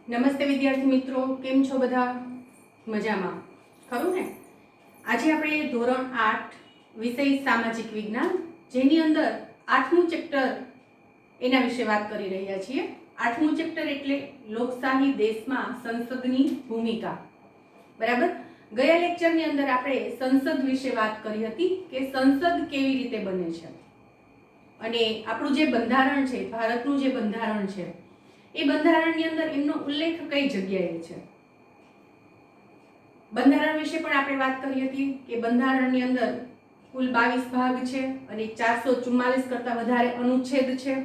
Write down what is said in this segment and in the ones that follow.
નમસ્તે વિદ્યાર્થી મિત્રો, કેમ છો બધા? મજામાં ખરું ને? આજે આપણે ધોરણ 8 વિષય સામાજિક વિજ્ઞાન, જેની અંદર 8મું ચેપ્ટર એના વિશે વાત કરી રહ્યા છીએ. 8મું ચેપ્ટર એટલે લોકશાહી દેશમાં સંસદની ભૂમિકા. બરાબર. ગયા લેક્ચરની અંદર આપણે સંસદ વિશે વાત કરી હતી કે સંસદ કેવી રીતે બને છે અને આપણું જે બંધારણ છે, ભારતનું જે બંધારણ છે, એ બંધારણની અંદર એમનો ઉલ્લેખ કઈ જગ્યાએ છે. બંધારણ વિશે પણ આપણે વાત કરી હતી કે બંધારણની અંદર કુલ 22 ભાગ છે અને 444 કરતાં વધારે અનુચ્છેદ છે.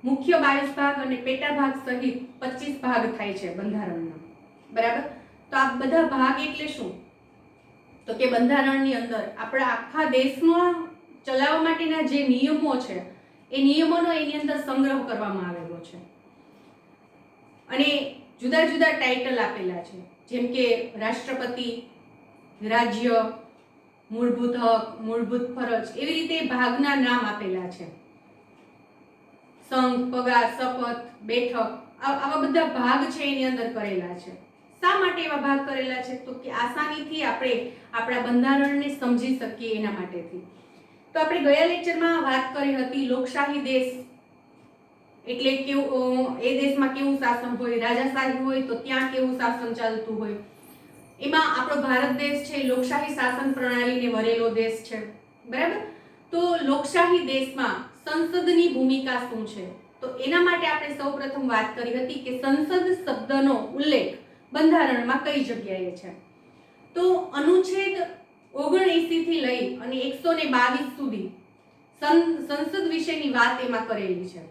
મુખ્ય 22 ભાગ અને પેટા ભાગ સહિત 25 ભાગ થાય છે બંધારણના. બરાબર. તો આ બધા ભાગ એટલે શું? તો કે બંધારણની અંદર આપણા આખા દેશમાં ચલાવવા માટેના જે નિયમો છે, એ નિયમોનો એની અંદર સંગ્રહ કરવામાં આવેલો છે અને જુદા જુદા ટાઇટલ આપેલા છે, જેમ કે રાષ્ટ્રપતિ, રાજ્ય, મૂળભૂત હક, મૂળભૂત ફરજ, એવી રીતે ભાગના નામ આપેલા છે. સંઘ, પગાર, શપથ, બેઠક, આવા બધા ભાગ છે એની અંદર કરેલા છે. શા માટે એવા ભાગ કરેલા છે? તો કે આસાનીથી આપણે આપણા બંધારણને સમજી શકીએ એના માટેથી. તો આપણે ગયા લેક્ચરમાં વાત કરી હતી લોકશાહી દેશ એટલે કેવું, એ દેશમાં કેવું શાસન હોય, રાજાશાહી હોય તો ત્યાં કેવું શાસન ચાલતું હોય. એમાં આપણો ભારત દેશ છે લોકશાહી શાસન પ્રણાલીને વરેલો દેશ છે. બરાબર. તો લોકશાહી દેશમાં સંસદની ભૂમિકા શું છે? તો એના માટે આપણે સૌપ્રથમ વાત કરી હતી કે સંસદ શબ્દનો ઉલ્લેખ બંધારણમાં કઈ જગ્યાએ છે. તો અનુચ્છેદ 79 થી લઈ અને 122 સુધી સંસદ વિશેની વાત એમાં કરેલી છે.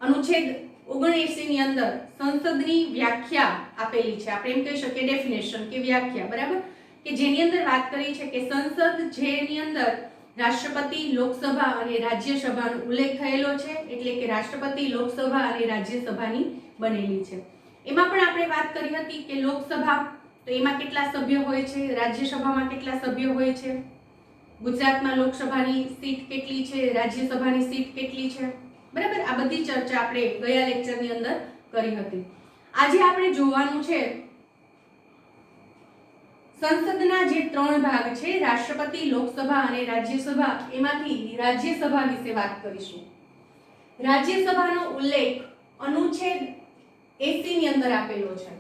અનુચ્છેદ 79 ની અંદર સંસદની વ્યાખ્યા આપેલી છે. આપણે એમ કહી શકીએ ડેફિનેશન કે વ્યાખ્યા. બરાબર. કે જેની અંદર વાત કરી છે કે સંસદ જેની અંદર રાષ્ટ્રપતિ, લોકસભા અને રાજ્યસભાનો ઉલ્લેખ થયેલો છે, એટલે કે રાષ્ટ્રપતિ, લોકસભા અને રાજ્યસભાની બનેલી છે. એમાં પણ આપણે વાત કરી હતી કે લોકસભા તો એમાં કેટલા સભ્યો હોય છે, રાજ્યસભામાં કેટલા સભ્યો હોય છે, ગુજરાતમાં લોકસભાની સીટ કેટલી છે, રાજ્યસભાની સીટ કેટલી છે. બરાબર. આ બધી ચર્ચા આપણે ગયા લેક્ચરની અંદર કરી હતી. આજે આપણે જોવાનું છે સંસદના જે 3 ભાગ છે, રાષ્ટ્રપતિ, લોકસભા અને રાજ્યસભા, એમાંથી રાજ્યસભા વિશે વાત કરીશું. રાજ્યસભાનો ઉલ્લેખ અનુચ્છેદ 80 ની અંદર આપેલો છે.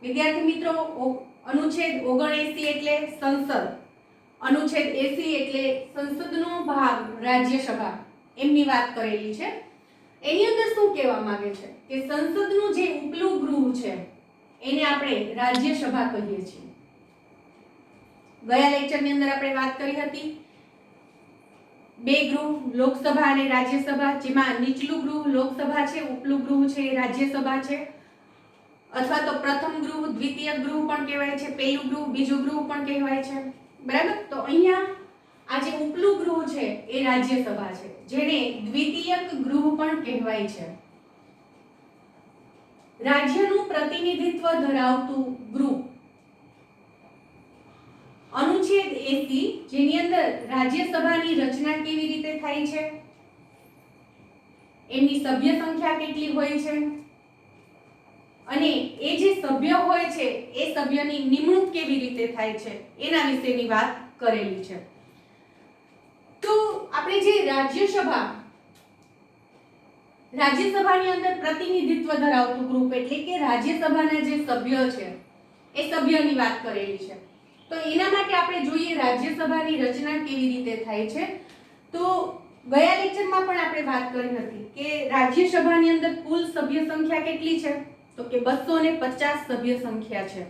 વિદ્યાર્થી મિત્રો, અનુચ્છેદ 79 એટલે સંસદ, અનુચ્છેદ 80 એટલે સંસદનો ભાગ રાજ્યસભા, એમની વાત કરેલી છે. એની અંદર શું કહેવા માંગે છે કે સંસદનું જે ઉપલું ગૃહ છે એને આપણે રાજ્યસભા કહીએ છીએ. ગયા લેક્ચરની અંદર આપણે વાત કરી હતી 2 ગૃહ, લોકસભા અને રાજ્યસભા, જેમાં નીચલું ગૃહ લોકસભા છે, ઉપલું ગૃહ છે એ રાજ્યસભા છે. અથવા તો પ્રથમ ગૃહ, દ્વિતીય ગૃહ પણ કહેવાય છે, પહેલું ગૃહ, બીજું ગૃહ પણ કહેવાય છે. બરાબર. તો અહીંયા આ જે ઉપલું ગૃહ છે એ રાજ્યસભા છે, જેને દ્વિતીયક ગૃહ પણ કહેવાય છે. રાજ્યનું પ્રતિનિધિત્વ ધરાવતું ગૃહ અનુચ્છેદ 80, જેની અંદર રાજ્યસભાની રચના કેવી રીતે થાય છે, એમની સભ્ય સંખ્યા કેટલી હોય છે અને એ જે સભ્ય હોય છે એ સભ્યની નિમણૂક કેવી રીતે થાય છે, એના વિશેની વાત કરેલી છે. તો આપણે જે રાજ્યસભાની અંદર પ્રતિનિધિત્વ ધરાવતું ગ્રુપ એટલે કે રાજ્યસભાના જે સભ્ય છે એ સભ્યની વાત કરેલી છે. તો એના માટે આપણે જોઈએ રાજ્યસભાની રચના કેવી રીતે થાય છે. તો ગયા લેક્ચરમાં પણ આપણે વાત કરી હતી કે રાજ્યસભાની અંદર કુલ સભ્ય સંખ્યા કેટલી છે? તો કે 250 સભ્ય સંખ્યા છે.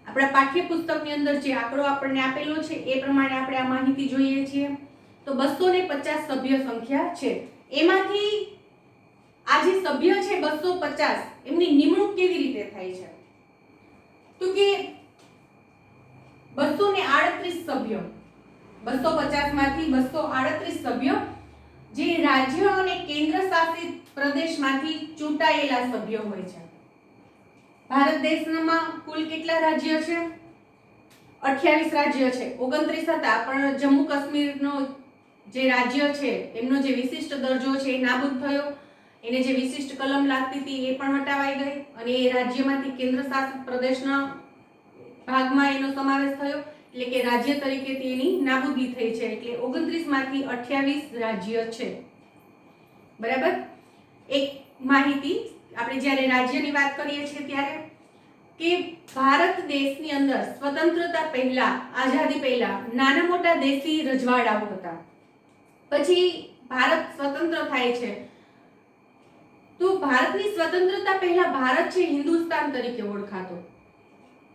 આપણા પાઠ્યપુસ્તકની અંદર જે આંકડો આપણને આપેલો છે એ પ્રમાણે આપણે આ માહિતી જોઈએ છીએ. તો 250 સભ્ય સંખ્યા છે. એમાંથી આ જે સભ્ય છે 250, એમની નિમણૂક કેવી રીતે થાય છે? તો કે 238 સભ્યો, 250 માંથી 238 સભ્યો જે રાજ્ય અને કેન્દ્ર શાસિત પ્રદેશમાંથી ચૂંટાયેલા સભ્યો હોય છે. ભારત દેશમાં કુલ કેટલા રાજ્ય છે? 28 રાજ્ય છે. 29 હતા, પણ જમ્મુ કાશ્મીરનો જે રાજ્ય છે એમનો જે વિશિષ્ટ દરજ્જો છે એ નાબૂદ થયો. એને જે વિશિષ્ટ કલમ લાગતી હતી એ પણ હટાવાઈ ગઈ અને એ રાજ્યમાંથી કેન્દ્ર શાસિત પ્રદેશના ભાગમાં એનો સમાવેશ થયો, એટલે કે રાજ્ય તરીકેથી એની નાબૂદી થઈ છે. એટલે 29 માંથી 28 રાજ્ય છે. બરાબર. એક માહિતી આપણે જ્યારે રાજ્યની વાત કરીએ છીએ ત્યારે કે ભારત દેશની અંદર સ્વતંત્રતા પહેલા, આઝાદી પહેલા નાના મોટા દેશી રજવાડાઓ હતા. પછી ભારત સ્વતંત્ર થાય છે તો ભારતની સ્વતંત્રતા પહેલા ભારત છે હિન્દુસ્તાન તરીકે ઓળખાતો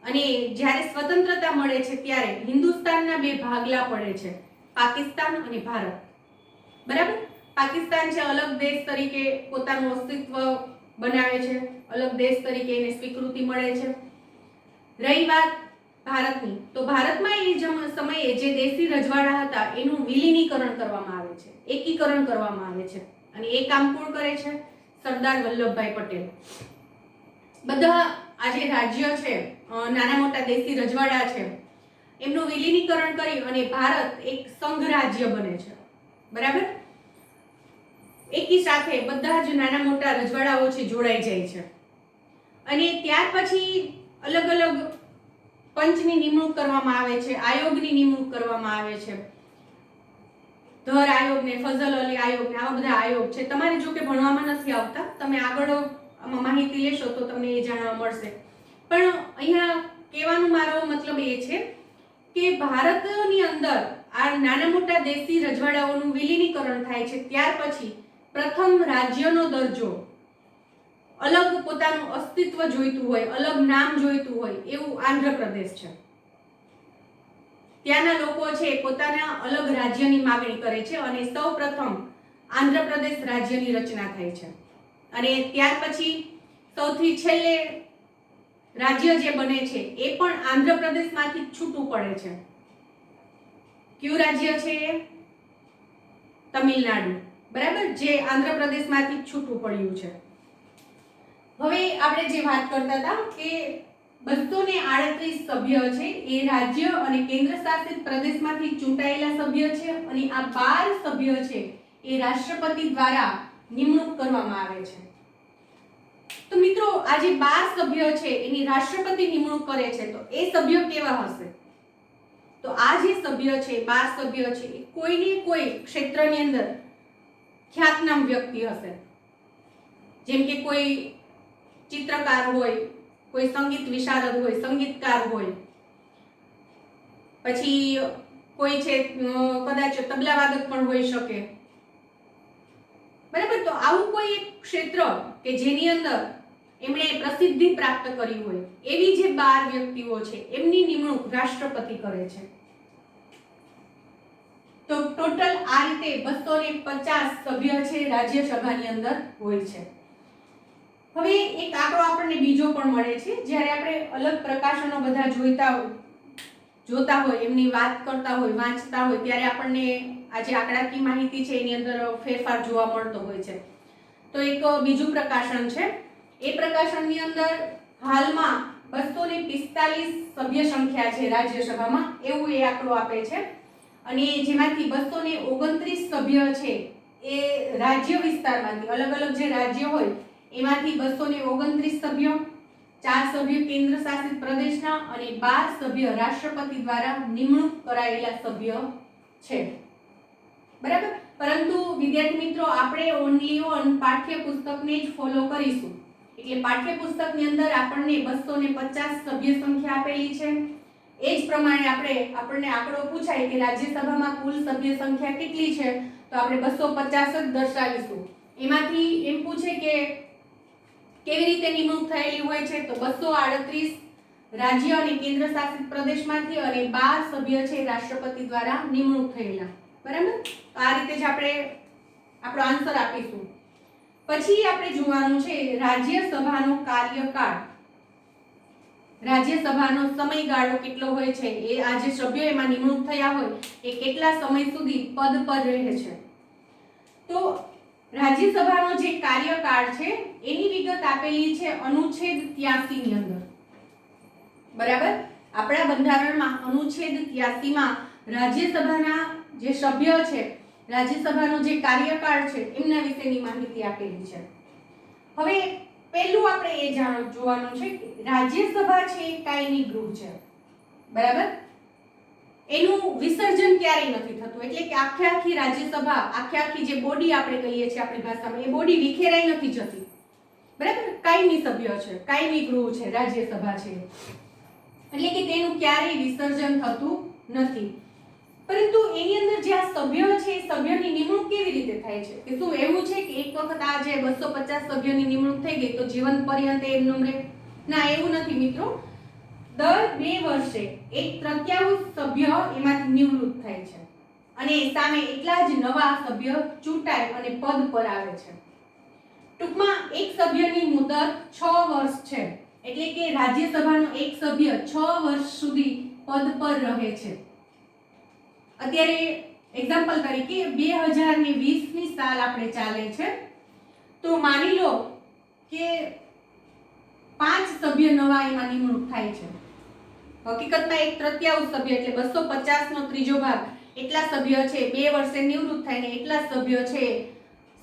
અને જ્યારે સ્વતંત્રતા મળે છે ત્યારે હિન્દુસ્તાનના બે ભાગલા પડે છે, પાકિસ્તાન અને ભારત. બરાબર. પાકિસ્તાન છે અલગ દેશ તરીકે પોતાનું અસ્તિત્વ બનાવે છે, અલગ દેશ તરીકે એને સ્વીકૃતિ મળે છે. રહી વાત ભારતની, તો ભારતમાં એ સમયે જે દેશી રજવાડા હતા એનું વિલીનીકરણ કરવામાં આવે છે, એકીકરણ કરવામાં આવે છે અને એ કામ કોણ કરે છે? સરદાર વલ્લભભાઈ પટેલ. બધા આ જે રાજ્ય છે, નાના મોટા દેશી રજવાડા છે, એમનું વિલીનીકરણ કરી અને ભારત એક સંઘ રાજ્ય બને છે. બરાબર. એકી સાથે બધા જ નાના મોટા રજવાડાઓ છે જોડાઈ જાય છે અને ત્યાર પછી અલગ અલગ પંચની નિમણૂક કરવામાં આવે છે, આયોગની નિમણૂક કરવામાં આવે છે. ધર આયોગ ને ફઝલ અલી આયોગ ને આવા બધા આયોગ છે. તમારે જો કે ભણવામાં નથી આવતા, તમે આગળ આમાં માહિતી લેશો તો તમને એ જાણવા મળશે. પણ અહીંયા કહેવાનો મારો મતલબ એ છે કે ભારતની અંદર આ નાના મોટા દેશી રજવાડાઓનું વિલીનીકરણ થાય છે. ત્યાર પછી પ્રથમ રાજ્યનો દરજ્જો, અલગ પોતાનું અસ્તિત્વ જોઈતું હોય, અલગ નામ જોઈતું હોય એવું આંધ્રપ્રદેશ છે. ત્યાંના લોકો છે પોતાના અલગ રાજ્યની માંગણી કરે છે અને સૌપ્રથમ આંધ્રપ્રદેશ રાજ્યની રચના થાય છે અને ત્યાર પછી સૌથી છેલ્લે રાજ્ય જે બને છે એ પણ આંધ્રપ્રદેશમાંથી છૂટું પડે છે. કયું રાજ્ય છે? તમિલનાડુ. બરાબર. જે આંધ્રપ્રદેશમાંથી છૂટું પડ્યું છે. હવે આપણે જે વાત કરતા હતા કે 238 સભ્ય છે એ રાજ્ય અને કેન્દ્ર શાસિત પ્રદેશમાંથી ચૂંટાયેલા સભ્ય છે અને આ 12 સભ્ય છે એ રાષ્ટ્રપતિ દ્વારા નિમણૂક કરવામાં આવે છે. તો મિત્રો આ જે 12 સભ્ય છે એની રાષ્ટ્રપતિ નિમણૂક કરે છે તો એ સભ્ય કેવા હશે? તો આ જે સભ્ય છે 12 સભ્ય છે એ કોઈને કોઈ ક્ષેત્રની અંદર ખ્યાતનામ વ્યક્તિ હશે. જેમ કે કોઈ ચિત્રકાર હોય, કોઈ સંગીત વિશારદ હોય, સંગીતકાર હોય, પછી કોઈ છે કદાચ તબલા વાદક પણ હોઈ શકે. બરાબર. તો આવું કોઈ એક ક્ષેત્ર કે જેની અંદર એમણે પ્રસિદ્ધિ પ્રાપ્ત કરી હોય એવી જે 12 વ્યક્તિઓ છે એમની નિમણૂક રાષ્ટ્રપતિ કરે છે. તો ટોટલ આ રીતે 250 સભ્ય છે રાજ્યસભાની અંદર હોય છે. હવે એક આંકડો આપણને બીજો પણ મળે છે. જ્યારે આપણે અલગ પ્રકાશનો બધા જોતા હોય, એમની વાત કરતા હોય, વાંચતા હોય ત્યારે આપણને આ જે આંકડાકીય માહિતી છે એની અંદર ફેરફાર જોવા મળતો હોય છે. તો એક બીજું પ્રકાશન છે. એ પ્રકાશનની અંદર હાલમાં 245 સભ્ય સંખ્યા છે રાજ્યસભામાં એવું એ આંકડો આપે છે અને જેમાંથી 229 સભ્ય છે એ રાજ્ય વિસ્તારમાંથી, અલગ અલગ જે રાજ્ય હોય એમાંથી 229 સભ્યો, 4 સભ્યો કેન્દ્ર શાસિત પ્રદેશના અને 12 સભ્ય રાષ્ટ્રપતિ દ્વારા નિમણૂક કરાયેલા સભ્ય છે. બરાબર. પરંતુ વિદ્યાર્થી મિત્રો આપણે ઓનલી ઓન પાઠ્યપુસ્તકને જ ફોલો કરીશું. એટલે પાઠ્યપુસ્તકની અંદર આપણને 250 સભ્ય સંખ્યા આપેલી છે. એ જ પ્રમાણે આપણને આંકડો પૂછાય કે રાજ્યસભામાં કુલ સભ્ય સંખ્યા કેટલી છે તો આપણે 250 જ દર્શાવીશું. એમાંથી એમ પૂછે કે કેવી રીતે નિમણૂક થયેલી હોય છે તો 238 રાજ્ય અને કેન્દ્ર શાસિત પ્રદેશમાંથી અને 12 સભ્ય છે રાષ્ટ્રપતિ દ્વારા નિમણૂક થયેલા. બરાબર. આ રીતે જ આપણે આપણો આન્સર આપીશું. પછી આપણે જોવાનું છે રાજ્યસભાનો કાર્યકાળ. રાજ્યસભાનો સમયગાળો કેટલો હોય છે, એ આ જે સભ્યો એમાં નિમણૂક થયા હોય એ કેટલા સમય સુધી પદ પર રહે છે. તો રાજ્યસભાનો જે કાર્યકાળ છે એની વિગત આપેલી છે અનુચ્છેદ 83 ની અંદર. બરાબર. આપણા બંધારણમાં અનુચ્છેદ 83 માં રાજ્યસભાના જે સભ્ય છે, રાજ્યસભાનો જે કાર્યકાળ છે એમના વિશેની માહિતી આપેલી છે. હવે પહેલું આપણે એ જોવાનું છે કે રાજ્યસભા છે એ કાયમી ગૃહ છે, બરાબર. એનું વિસર્જન ક્યારેય નથી થતું, એટલે કે આખી રાજ્યસભા, આખી જે બોડી આપણે કહીએ છીએ આપણી ભાષામાં, એ બોડી વિખેરાઈ નથી જતી, બરાબર. કાયમી સભ્ય છે, કાયમી ગૃહ છે રાજ્યસભા છે, એટલે કે તેનું ક્યારેય વિસર્જન થતું નથી. પરંતુ એની અંદર જે આ સભ્યો છે એ સભ્યોની નિમણૂક કેવી રીતે થાય છે? કે શું એવું છે કે એક વખત આ જે 250 સભ્યોની નિમણૂક થઈ ગઈ તો જીવન પર્યંત એમનું રહે? ના, એવું નથી મિત્રો. દર 2 વર્ષે 1/3 સભ્ય એમાંથી નિવૃત્ત થાય છે અને સામે એટલા જ નવા સભ્ય ચૂંટાય અને પદ પર આવે છે. ટૂંકમાં એક સભ્યની મુદત 6 વર્ષ છે, એટલે કે રાજ્યસભાનો એક સભ્ય 6 વર્ષ સુધી પદ પર રહે છે. અત્યારે એક્ઝામ્પલ તરીકે 2020 ની સાલ આપણે ચાલે છે, તો માની લો કે 5 સભ્ય નવા એમાં નિમણૂક થાય છે. હકીકતમાં 1/3 સભ્ય એટલે 250 નો ત્રીજો ભાગ એટલા સભ્ય છે 2 વર્ષે નિવૃત્ત થાય ને એટલા સભ્ય છે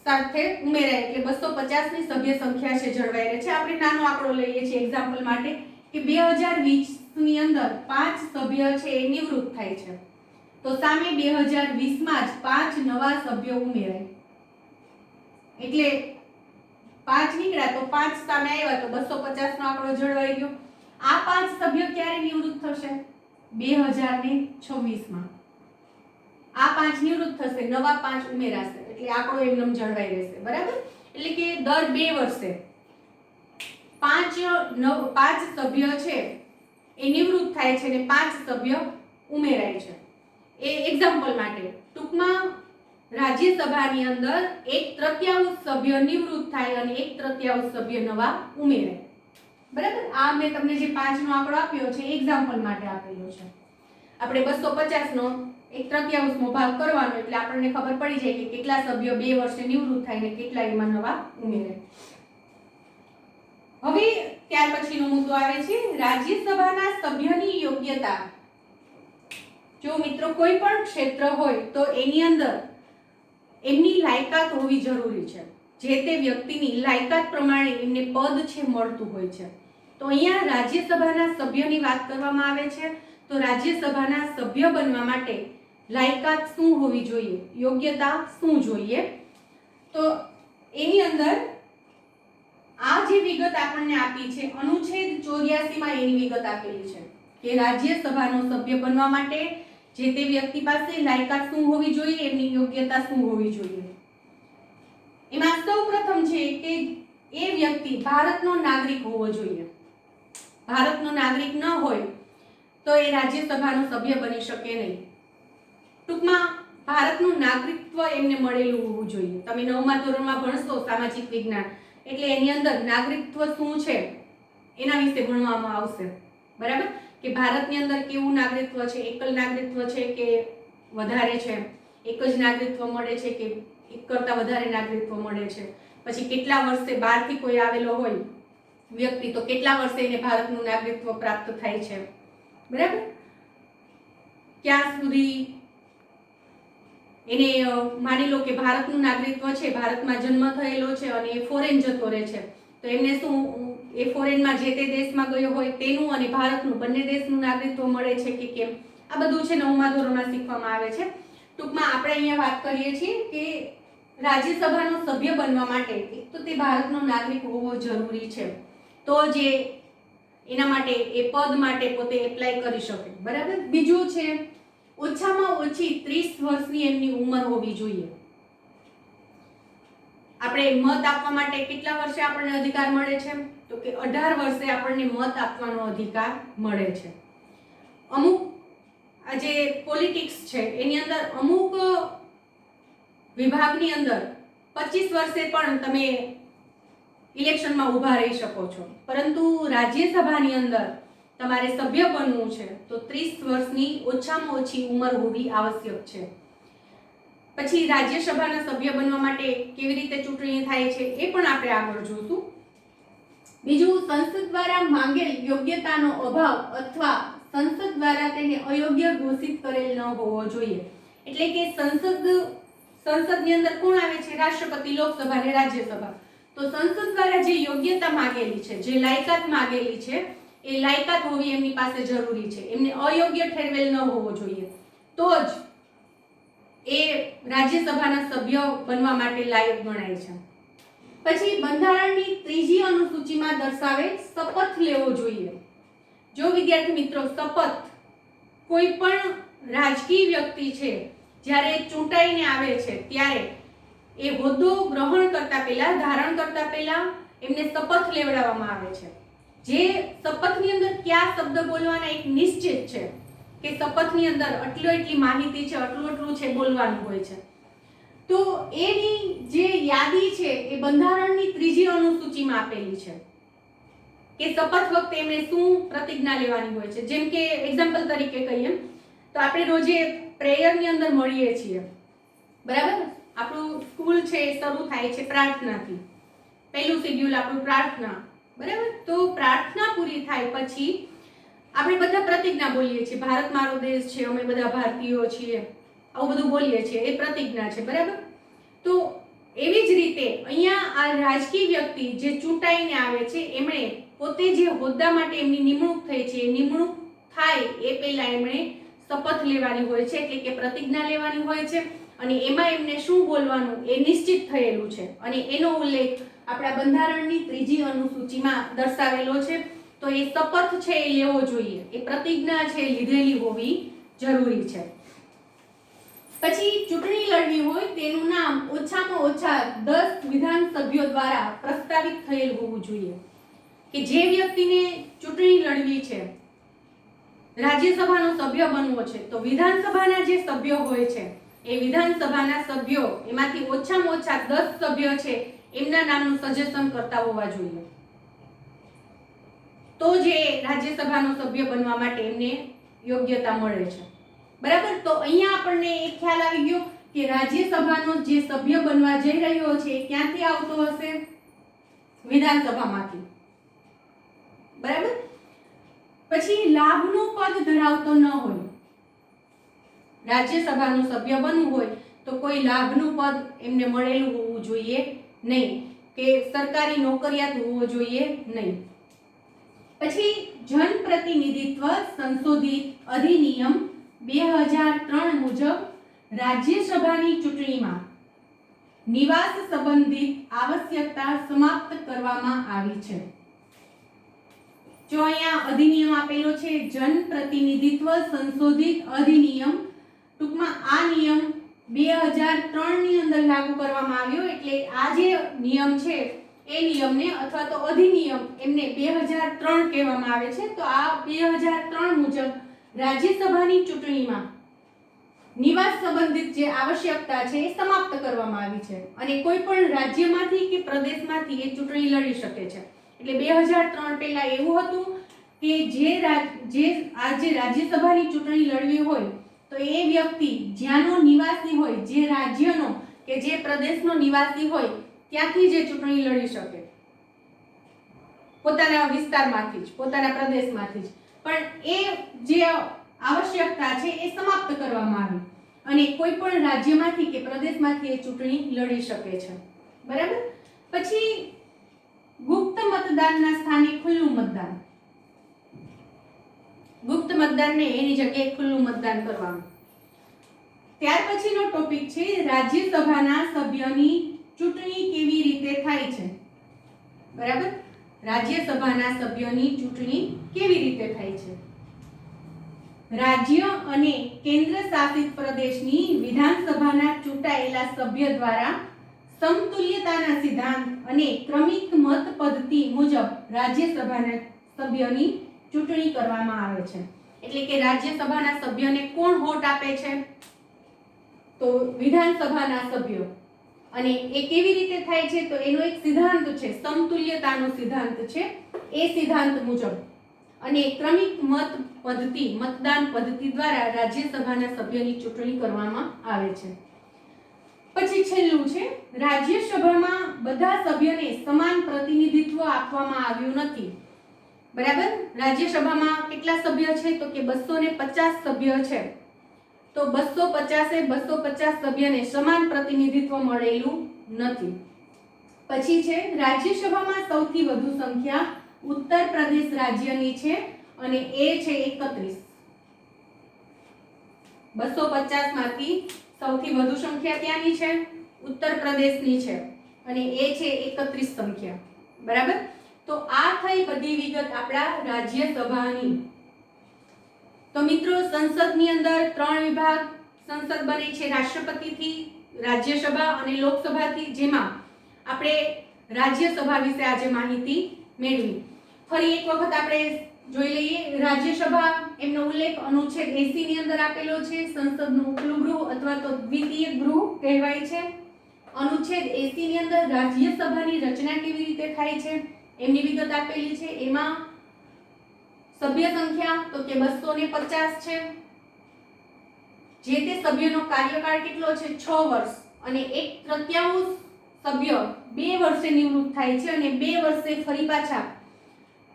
સાથે ઉમેરાય, એટલે 250 ની સભ્ય સંખ્યા છે જળવાઈ રહે છે. આપણે નાનો આંકડો લઈએ છીએ એક્ઝામ્પલ માટે કે 2020 ની અંદર 5 સભ્ય છે એ નિવૃત્ત થાય છે, તો સામે 2020 માં જ 5 નવા સભ્યો ઉમેરાય, એટલે 5 નીકળ્યા તો 5 સામે આવ્યા તો 250 નો આંકડો જળવાઈ ગયો. આ 5 સભ્યો ક્યારે નિવૃત્ત થશે? 2026 માં આ 5 નિવૃત્ત થશે, નવા 5 ઉમેરાશે, એટલે આંકડો એમનેમ જળવાઈ રહેશે, બરાબર. એટલે કે દર 2 વર્ષે 5 સભ્ય છે એ નિવૃત્ત થાય છે અને 5 સભ્ય ઉમેરાય છે. એ એક્ઝામ્પલ માટે. ટૂંકમાં રાજ્યસભાની અંદર 1/3 સભ્ય નિવૃત્ત થાય અને 1/3 સભ્ય નવા ઉમેરાય, બરાબર. આ મેં તમને જે 5 નો આંકડો આપ્યો છે એક્ઝામ્પલ માટે આપેલો છે. આપણે 250 નો 1/3 ભાગ કરવાનો એટલે આપણને ખબર પડી જાય કે કેટલા સભ્યો 2 વર્ષે નિવૃત્ત થાય ને કેટલા એમાં નવા ઉમેરાય. હવે ત્યાર પછીનો મુદ્દો આવે છે રાજ્યસભાના સભ્યની યોગ્યતા. જો મિત્રો કોઈ પણ ક્ષેત્ર હોય તો એની અંદર એમની લાયકાત હોવી જરૂરી છે. જે તે વ્યક્તિની લાયકાત પ્રમાણે એમને પદ છે મળતું હોય છે. તો અહીંયા રાજ્યસભાના સભ્યની વાત કરવામાં આવે છે, તો રાજ્યસભાના સભ્ય બનવા માટે લાયકાત શું હોવી જોઈએ, યોગ્યતા શું જોઈએ? તો એની અંદર આ જે વિગત આપણને આપી છે અનુચ્છેદ 84 માં એની વિગત આપેલી છે કે રાજ્યસભાનો સભ્ય બનવા માટે જે તે વ્યક્તિ પાસે લાયકાત શું હોવી જોઈએ, એમની યોગ્યતા શું હોવી જોઈએ. એમાં સૌપ્રથમ છે કે એ વ્યક્તિ ભારતનો નાગરિક હોવો જોઈએ. ભારતનો નાગરિક ન હોય તો એ રાજ્યસભાનો સભ્ય બની શકે નહીં. ટૂંકમાં ભારતનું નાગરિકત્વ એમને મળેલું હોવું જોઈએ. તમે 9મા ધોરણમાં ભણશો સામાજિક વિજ્ઞાન, એટલે એની અંદર નાગરિકત્વ શું છે એના વિશે ભણવામાં આવશે, બરાબર. કે ભારતની અંદર કેવું નાગરિકત્વ છે, એકલ નાગરિકત્વ છે કે વધારે છે, એક જ નાગરિકત્વ મળે છે કે એક કરતાં વધારે નાગરિકત્વ મળે છે, પછી કેટલા વર્ષે બહારથી કોઈ આવેલો હોય વ્યક્તિ તો કેટલા વર્ષે એને ભારતનું નાગરિકત્વ પ્રાપ્ત થાય છે, બરાબર. ક્યાં સુધી એને માની લો કે ભારતનું નાગરિકત્વ છે, ભારતમાં જન્મ થયેલો છે અને એ ફોરેન જતો રહે છે, તો એમને શું એ ફોરેનમાં જે તે દેશમાં ગયો હોય તેનું અને ભારતનું બંને દેશનું નાગરિકત્વ મળે છે કે કેમ? આ બધું છે 9મા ધોરણમાં શીખવામાં આવે છે. ટૂંકમાં આપણે અહીંયા વાત કરીએ છીએ કે રાજ્યસભાનો સભ્ય બનવા માટે એક તો તે ભારતનો નાગરિક હોવો જરૂરી છે, તો જે એના માટે એ પદ માટે પોતે એપ્લાય કરી શકે, બરાબર. બીજું છે ઓછામાં ઓછી 30 વર્ષની એમની ઉંમર હોવી જોઈએ. આપણે મત આપવા માટે કેટલા વર્ષે આપણને અધિકાર મળે છે? તો કે 18 વર્ષે આપણને મત આપવાનો અધિકાર મળે છે. અમુક આ જે પોલિટિક્સ છે એની અંદર અમુક વિભાગની અંદર 25 વર્ષે પણ તમે ઇલેક્શનમાં ઊભા રહી શકો છો, પરંતુ રાજ્યસભાની અંદર તમારે સભ્ય બનવું છે તો 30 વર્ષની ઓછામાં ઓછી ઉંમર હોવી આવશ્યક છે. પછી રાજ્યસભાના સભ્ય બનવા માટે કેવી રીતે ચૂંટણી થાય છે એ પણ આપણે આગળ જોશું. બીજું, સંસદ દ્વારા માંગેલ યોગ્યતાનો અભાવ અથવા સંસદ દ્વારા તેને અયોગ્ય ઘોષિત કરેલ ન હોવો જોઈએ. એટલે કે સંસદની અંદર કોણ આવે છે? રાષ્ટ્રપતિ, લોકસભા અને રાજ્યસભા. તો તો સંસદ દ્વારા જે યોગ્યતા માંગેલી છે, જે લાયકાત માંગેલી છે, એ લાયકાત હોવી એમની પાસે જરૂરી છે. એમને અયોગ્ય ઠેરવેલ ન હોવો જોઈએ, તો જ એ રાજ્યસભાના સભ્ય બનવા માટે લાયક ગણાય છે. પછી બંધારણની 3જી અનુસૂચિમાં દર્શાવેલ શપથ લેવો જોઈએ. જો વિદ્યાર્થી મિત્રો, શપથ કોઈ પણ રાજકીય વ્યક્તિ છે જ્યારે ચૂંટાઈને આવે છે ત્યારે એ હોદ્દો ગ્રહણ કરતા પહેલા, ધારણ કરતા પહેલા એમને શપથ લેવડાવવામાં આવે છે. જે શપથની અંદર કયા શબ્દ બોલવાના એક નિશ્ચિત છે કે શપથની અંદર એટલી માહિતી છે, આટલું છે બોલવાનું હોય છે. તો એની જે યાદી છે એ બંધારણની 3જી અનુસૂચિમાં આપેલી છે કે શપથ વખતે એમણે શું પ્રતિજ્ઞા લેવાની હોય છે. જેમ કે એક્ઝામ્પલ તરીકે કહીએ તો આપણે રોજે પ્રેયરની અંદર મળીએ છીએ, બરાબર? આપણું સ્કૂલ છે એ શરૂ થાય છે પ્રાર્થનાથી. પહેલું શેડ્યુલ આપણું પ્રાર્થના, બરાબર? તો પ્રાર્થના પૂરી થાય પછી આપણે બધા પ્રતિજ્ઞા બોલીએ છીએ. ભારત મારો દેશ છે, અમે બધા ભારતીયો છીએ, આવું બધું બોલીએ છીએ, એ પ્રતિજ્ઞા છે, બરાબર? તો એવી જ રીતે અહીંયા આ રાજકીય વ્યક્તિ જે ચૂંટાઈને આવે છે એમણે પોતે જે હોદ્દા માટે એમની નિમણૂક થઈ છે, એ નિમણૂક થાય એ પહેલા એમણે શપથ લેવાની હોય છે, એટલે કે પ્રતિજ્ઞા લેવાની હોય છે. અને એમાં એમને શું બોલવાનું એ નિશ્ચિત થયેલું છે અને એનો ઉલ્લેખ આપણા બંધારણની 3જી અનુસૂચિમાં દર્શાવેલો છે. તો એ શપથ છે એ લેવો જોઈએ, એ પ્રતિજ્ઞા છે લીધેલી હોવી જરૂરી છે. પછી ચૂંટણી લડવી હોય તેનું નામ ઓછામાં ઓછા 10 વિધાનસભ્યો દ્વારા પ્રસ્તાવિત થયેલ હોવું જોઈએ. કે જે વ્યક્તિને ચૂંટણી લડવી છે, રાજ્યસભાનો સભ્ય બનવો છે, તો વિધાનસભાના જે સભ્યો હોય છે એ વિધાનસભાના સભ્યો એમાંથી ઓછામાં ઓછા 10 સભ્યો છે એમના નામનું સજેશન કરતા હોવા જોઈએ. તો જે રાજ્યસભાનો સભ્ય બનવા માટે એમને યોગ્યતા મળે છે, બરાબર? તો અહીંયા આપણને એક ખ્યાલ આવી ગયો કે રાજ્યસભાનો જે સભ્ય બનવા જઈ રહ્યો છે ક્યાંથી આવતો હશે? વિધાનસભામાંથી, બરાબર? પછી લાભનું પદ ધરાવતો ન હોય, રાજ્યસભાનું સભ્ય બનવું હોય તો કોઈ લાભનું પદ એમને મળેલું હોવું જોઈએ નહીં, કે સરકારી નોકરિયાત હોવો જોઈએ નહીં. પછી જનપ્રતિનિધિત્વ સંશોધિત અધિનિયમ 2003 મુજબ રાજ્યસભાની ચૂંટણીમાં નિવાસ સંબંધિત આવશ્યકતા સમાપ્ત કરવામાં આવી છે. જો અહીંયા અધિનિયમ આપેલો છે જનપ્રતિનિધિત્વ સંશોધિત અધિનિયમ, ટૂંકમાં આ નિયમ 2003 ની અંદર લાગુ કરવામાં આવ્યો. એટલે આ જે નિયમ છે એ નિયમને અથવા તો અધિનિયમ એમને 2003 કહેવામાં આવે છે. તો આ 2003 મુજબ રાજ્યસભાની ચૂંટણીમાં નિવાસ સંબંધિત જે આવશ્યકતા છે એ સમાપ્ત કરવામાં આવી છે અને કોઈ પણ રાજ્યમાંથી કે પ્રદેશમાંથી એ ચૂંટણી લડી શકે છે. એટલે 2003 પહેલા એવું હતું કે જે રાજ્યસભાની ચૂંટણી લડવી હોય તો એ વ્યક્તિ જ્યાંનો નિવાસી હોય, જે રાજ્યનો કે જે પ્રદેશનો નિવાસી હોય ત્યાંથી જે ચૂંટણી લડી શકે, પોતાના વિસ્તારમાંથી જ, પોતાના પ્રદેશમાંથી જ. પણ એ જે આવશ્યકતા છે એ સમાપ્ત કરવામાં આવી અને કોઈ પણ રાજ્યમાંથી કે પ્રદેશમાંથી એ ચૂંટણી લડી શકે છે, બરાબર? પછી ગુપ્ત મતદાનના સ્થાને ખુલ્લું મતદાન. ગુપ્ત મતદાનને એની જગ્યાએ ખુલ્લું મતદાન કરવાનું. ત્યાર પછીનો ટોપિક છે રાજ્યસભાના સભ્યની ચૂંટણી કેવી રીતે થાય છે, બરાબર? રાજ્યસભાના સભ્યોની ચૂંટણી કેવી રીતે થાય છે? રાજ્ય અને કેન્દ્ર શાસિત પ્રદેશની વિધાનસભાના ચૂંટાયેલા સભ્ય દ્વારા સમતુલ્યતાના સિદ્ધાંત અને ક્રમિક મત પદ્ધતિ મુજબ રાજ્યસભાના સભ્યોની ચૂંટણી કરવામાં આવે છે. એટલે કે રાજ્યસભાના સભ્યને કોણ વોટ આપે છે? તો વિધાનસભાના સભ્યો. અને એ કેવી રીતે થાય છે? તો એનો એક સિદ્ધાંત છે, સમતુલ્યતાનો સિદ્ધાંત છે. એ સિદ્ધાંત મુજબ અને ક્રમિક મત પદ્ધતિ, મતદાન પદ્ધતિ દ્વારા રાજ્યસભાના સભ્યની ચૂંટણી કરવામાં આવે છે. પછી છેલ્લું છે રાજ્યસભામાં બધા સભ્યોને સમાન પ્રતિનિધિત્વ આપવામાં આવ્યું નથી, બરાબર? રાજ્યસભામાં કેટલા સભ્ય છે? તો કે 250 સભ્ય છે. તો 250 સભ્યને સમાન પ્રતિનિધિત્વ મળેલું નથી. પછી છે રાજ્યસભામાં સૌથી વધુ સંખ્યા ઉત્તર પ્રદેશ રાજ્યની છે અને એ છે 31. 250 માંથી સૌથી વધુ સંખ્યા ક્યાંની છે? ઉત્તર પ્રદેશની છે અને એ છે 31 સંખ્યા. બરાબર. તો આ થઈ બધી વિગત આપણા રાજ્યસભાની. તો મિત્રો સંસદની અંદર 3 વિભાગ સંસદ બને છે રાષ્ટ્રપતિથી, રાજ્યસભા અને લોકસભાથી, જેમાં આપણે રાજ્યસભા વિશે આજે માહિતી મેળવી. ફરી એક વખત આપણે જોઈ લઈએ. રાજ્યસભા એમનો ઉલ્લેખ અનુચ્છેદ 80 ની અંદર આપેલો છે. સંસદનું ઉપલું ગૃહ અથવા તો દ્વિતીય ગૃહ કહેવાય છે. અનુચ્છેદ 80 ની અંદર રાજ્યસભાની રચના કેવી રીતે થાય છે એમની વિગત આપેલી છે. એમાં સભ્ય સંખ્યા તો કે 250 છે. જે તે સભ્યનો કાર્યકાળ કેટલો છે? 6 વર્ષ અને 1/3 સભ્ય 2 વર્ષે નિવૃત્ત થાય છે અને 2 વર્ષે ફરી પાછા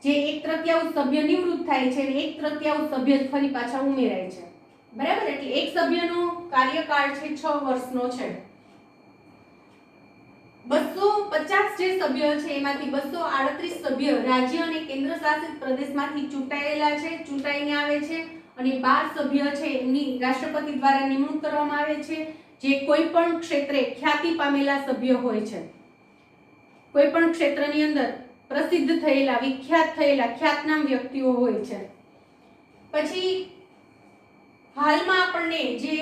જે 1/3 સભ્ય નિવૃત્ત થાય છે અને 1/3 સભ્ય ફરી પાછા ઉમેરાય છે. બરાબર. એટલે એક સભ્યનો કાર્યકાળ છે 6 વર્ષનો છે. 250 જે સભ્યો છે એમાંથી 238 સભ્ય રાજ્ય અને કેન્દ્ર શાસિત પ્રદેશમાંથી ચૂંટાયેલા છે, ચૂંટાઈને આવે છે અને 12 સભ્ય છે એમની રાષ્ટ્રપતિ દ્વારા નિમણૂક કરવામાં આવે છે, જે કોઈ પણ ક્ષેત્રે ખ્યાતિ પામેલા સભ્ય હોય છે. કોઈ પણ ક્ષેત્રની અંદર પ્રસિદ્ધ થયેલા, વિખ્યાત થયેલા, ખ્યાતનામ વ્યક્તિઓ હોય છે. પછી હાલમાં આપણને જે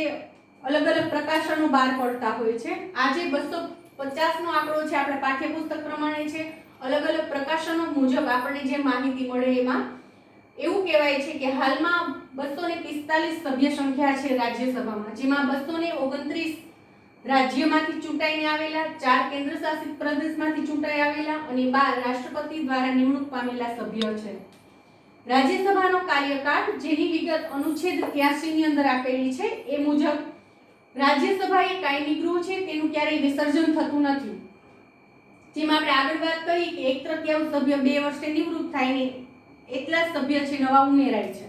અલગ અલગ પ્રકાશનો બહાર પડતા હોય છે, આજે 250 નો આંકડો છે આપણા પાઠ્યપુસ્તક પ્રમાણે છે. અલગ અલગ પ્રકાશનો મુજબ આપણને જે માહિતી મળે એમાં એવું કહેવાય છે કે હાલમાં 245 સભ્ય સંખ્યા છે રાજ્યસભામાં, જેમાં 229 રાજ્યમાંથી ચૂંટાઈને આવેલા, 4 કેન્દ્ર શાસિત પ્રદેશમાંથી ચૂંટાઈ આવેલા અને 12 રાષ્ટ્રપતિ દ્વારા નિમણૂક પામેલા સભ્યો છે. રાજ્યસભાનો કાર્યકાળ જેની વિગત અનુચ્છેદ 83 ની અંદર આપેલી છે એ મુજબ રાજ્યસભા એ કાયમી ગૃહ છે, તેનું ક્યારેય વિસર્જન થતું નથી. જેમાં આપણે આગળ વાત કરી કે 1/3 સભ્ય 2 વર્ષે નિવૃત્ત થાય ને એટલા સભ્ય છે નવા ઉમેરાય છે.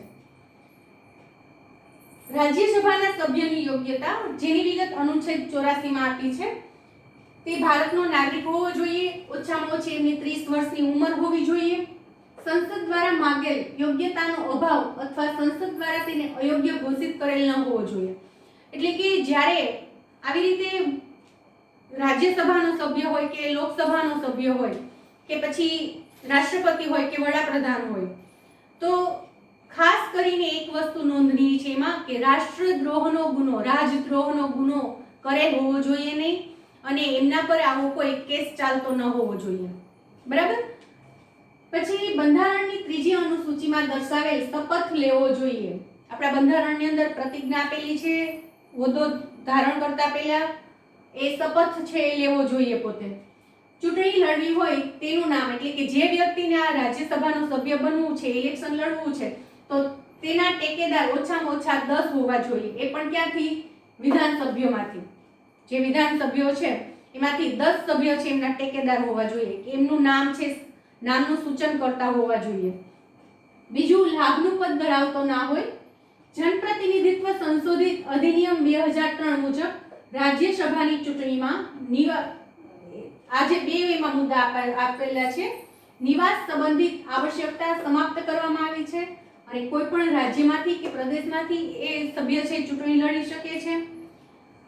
રાજ્યસભાના સભ્યની યોગ્યતા જેની વિગત અનુચ્છેદ 84 માં આપી છે. તે ભારતનો નાગરિક હોવો જોઈએ, ઓછામાં ઓછી એમની 30 વર્ષની ઉંમર હોવી જોઈએ, સંસદ દ્વારા માંગેલ યોગ્યતાનો અભાવ અથવા સંસદ દ્વારા તેને અયોગ્ય ઘોષિત કરેલ ન હોવો જોઈએ. એટલે કે જ્યારે આવી રીતે રાજ્યસભાનો સભ્ય હોય કે લોકસભાનો સભ્ય હોય કે પછી રાષ્ટ્રપતિ હોય કે વડાપ્રધાન હોય, તો ખાસ કરીને એક વસ્તુ નોંધનીય છે એમાં કે રાષ્ટ્રદ્રોહનો ગુનો, રાજદ્રોહનો ગુનો કરેલ હોવો જોઈએ નહીં અને એમના પર આવો કોઈ કેસ ચાલતો ન હોવો જોઈએ. બરાબર. પછી બંધારણની 3જી અનુસૂચિમાં દર્શાવેલ શપથ લેવો જોઈએ. આપણા બંધારણની અંદર પ્રતિજ્ઞા આપેલી છે, હોદ્દો ધારણ કરતા પહેલા એ શપથ છે એ લેવો જોઈએ પોતે. ચૂંટણી લડવી હોય તેનું નામ, એટલે કે જે વ્યક્તિને આ રાજ્યસભાનો સભ્ય બનવું છે, ઇલેક્શન લડવું છે, તો તેના ટેકેદાર ઓછામાં ઓછા 10 હોવા જોઈએ. એ પણ ક્યાંથી? વિધાનસભ્યોમાંથી. જે વિધાનસભ્યો છે એમાંથી 10 સભ્યો છે એમના ટેકેદાર હોવા જોઈએ, કે એમનું નામ છે, નામનું સૂચન કરતા હોવા જોઈએ. બીજું, લાભનું પદ ધરાવતો ના હોય. જનપ્રતિનિધિત્વ સંશોધિત અધિનિયમ 2003 મુજબ રાજ્યસભાની ચૂંટણીમાં આજે 2 એમાં મુદ્દા આપેલા છે. નિવાસ સંબંધિત આવશ્યકતા સમાપ્ત કરવામાં આવી છે અને કોઈ પણ રાજ્યમાંથી કે પ્રદેશમાંથી એ સભ્ય છે ચૂંટણી લડી શકે છે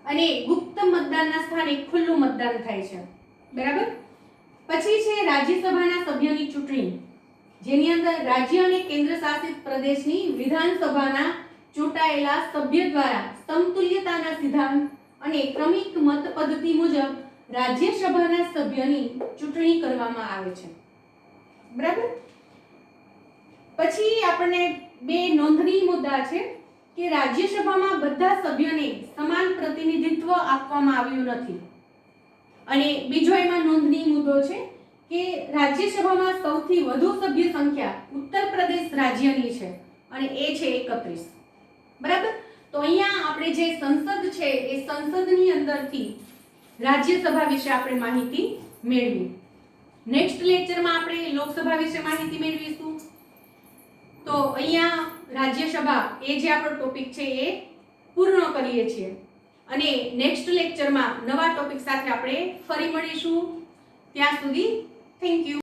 અને ગુપ્ત મતદાનના સ્થાને ખુલ્લું મતદાન થાય છે. બરાબર. પછી છે રાજ્યસભાના સભ્યોની ચૂંટણી, જેની અંદર રાજ્ય અને કેન્દ્ર શાસિત પ્રદેશની વિધાનસભાના ચૂંટાયેલા સભ્ય દ્વારા સમતુલ્યતાના સિદ્ધાંત અને ક્રમિક મત પદ્ધતિ મુજબ રાજ્યસભાના સભ્યની ચૂંટણી કરવામાં આવે છે. બરાબર. પછી આપણને 2 નોંધનીય મુદ્દા છે કે રાજ્યસભામાં બધા સભ્યોને સમાન પ્રતિનિધિત્વ આપવામાં આવ્યું નથી. અને બીજો એમાં નોંધનીય મુદ્દો છે કે રાજ્યસભામાં સૌથી વધુ સભ્ય સંખ્યા ઉત્તર પ્રદેશ રાજ્યની છે અને એ છે 31. બરાબર. તો અહીંયા આપણે જે સંસદ છે એ સંસદની અંદરથી રાજ્યસભા વિશે આપણે માહિતી મેળવી. નેક્સ્ટ લેક્ચરમાં આપણે લોકસભા વિશે માહિતી મેળવીશું. તો અહીંયા રાજ્યસભા એ જે આપણો ટોપિક છે એ પૂર્ણ કરીએ છીએ અને નેક્સ્ટ લેક્ચરમાં નવા ટોપિક સાથે આપણે ફરી મળીશું. ત્યાં સુધી થેન્ક યુ.